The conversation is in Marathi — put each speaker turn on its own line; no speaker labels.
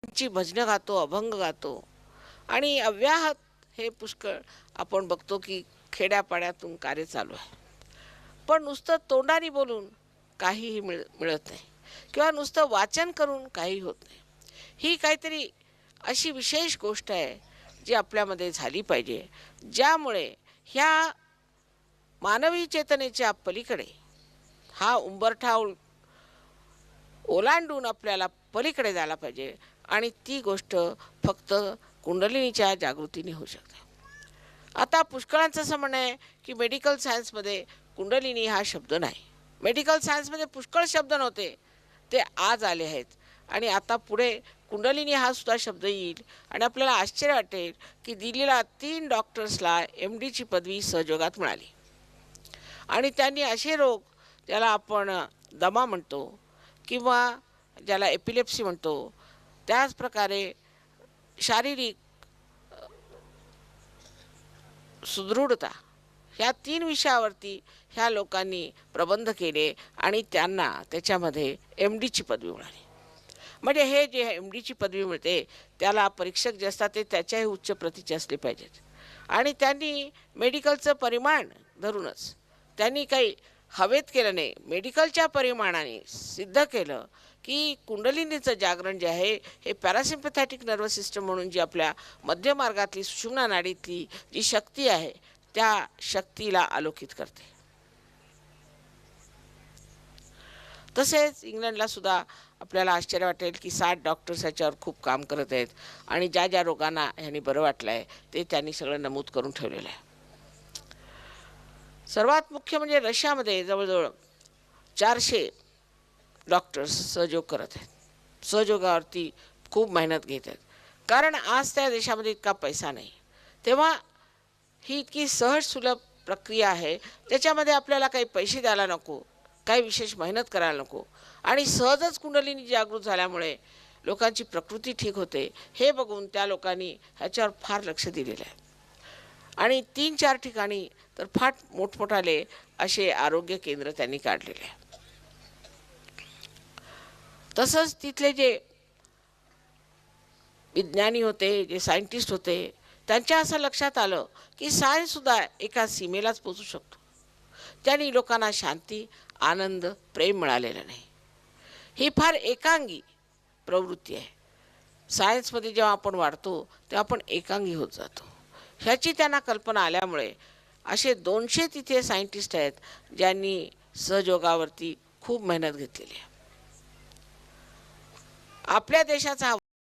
ची भजनं गातो, अभंग गातो आणि अव्याहत हे पुष्कळ आपण बघतो की खेड्यापाड्यातून कार्य चालू आहे. पण नुसतं तोंडाने बोलून काहीही मिळत नाही किंवा नुसतं वाचन करून काही होत नाही. ही काहीतरी अशी विशेष गोष्ट आहे जी आपल्यामध्ये झाली पाहिजे, ज्यामुळे ह्या मानवी चेतनेच्या पलीकडे हा उंबरठा ओलांडून आपल्याला पलीकडे जायला पाहिजे आणि ती गोष्ट फक्त कुंडलिनीच्या जागृतीने होऊ शकते. आता पुष्कळांचं असं म्हणणं आहे की मेडिकल सायन्समध्ये कुंडलिनी हा शब्द नाही. मेडिकल सायन्समध्ये पुष्कळ शब्द नव्हते, ते आज आले आहेत आणि आता पुढे कुंडलिनी हा सुद्धा शब्द येईल आणि आपल्याला आश्चर्य वाटेल की दिल्लीला 3 डॉक्टर्सला MDची पदवी सहयोगात मिळाली आणि त्यांनी असे रोग, ज्याला आपण दमा म्हणतो किंवा ज्याला एपिलेप्सी म्हणतो, त्याच प्रकारे शारीरिक सुदृढता, ह्या 3 विषयावरती ह्या लोकांनी प्रबंध केले आणि त्यांना त्याच्यामध्ये MDची पदवी मिळाली. म्हणजे हे जे MDची पदवी मिळते त्याला परीक्षक जे असतात ते त्याच्याही उच्च प्रतीचे असले पाहिजेत आणि त्यांनी मेडिकलचं परिमाण धरूनच त्यांनी काही हवेत केलं नाही, मेडिकलच्या परिमाणाने सिद्ध केलं की कुंडलिनीचं जागरण जे आहे हे पॅरासिम्पॅथॅटिक नर्वस सिस्टम म्हणून जी आपल्या मध्य मार्गातली सुषुम्ना नाडीतली जी शक्ती आहे त्या शक्तीला आलोकित करते. तसेच इंग्लंडला सुद्धा आपल्याला आश्चर्य वाटेल की 60 डॉक्टर्स याच्यावर खूप काम करत आहेत आणि ज्या ज्या रोगांना ह्यांनी बरं वाटलं आहे ते त्यांनी सगळं नमूद करून ठेवलेलं आहे. सर्वात मुख्य म्हणजे रशियामध्ये जवळजवळ 400 डॉक्टर्स सहयोग करत आहेत. सहयोगावरती खूप मेहनत घेत आहेत, कारण आज त्या देशामध्ये इतका पैसा नाही. तेव्हा ही इतकी सहज सुलभ प्रक्रिया आहे, त्याच्यामध्ये आपल्याला काही पैसे द्यायला नको, काही विशेष मेहनत करायला नको आणि सहजच कुंडलिनी जागृत झाल्यामुळे लोकांची प्रकृती ठीक होते. हे बघून त्या लोकांनी ह्याच्यावर फार लक्ष दिलेलं आहे आणि 3-4 ठिकाणी तर फार मोठमोठाले असे आरोग्य केंद्र त्यांनी काढलेले आहे. तसंच तिथले जे विज्ञानी होते, जे सायंटिस्ट होते, त्यांच्या असं लक्षात आलं की सायन्ससुद्धा एका सीमेलाच पोचू शकतो. त्यांनी लोकांना शांती, आनंद, प्रेम मिळालेलं नाही. ही फार एकांगी प्रवृत्ती आहे. सायन्समध्ये जेव्हा आपण वाढतो तेव्हा आपण एकांगी होत जातो. ह्याची त्यांना कल्पना आल्यामुळे असे 200 तिथे सायंटिस्ट आहेत ज्यांनी सहयोगावरती खूप मेहनत घेतलेली आहे. आपल्या देशाचा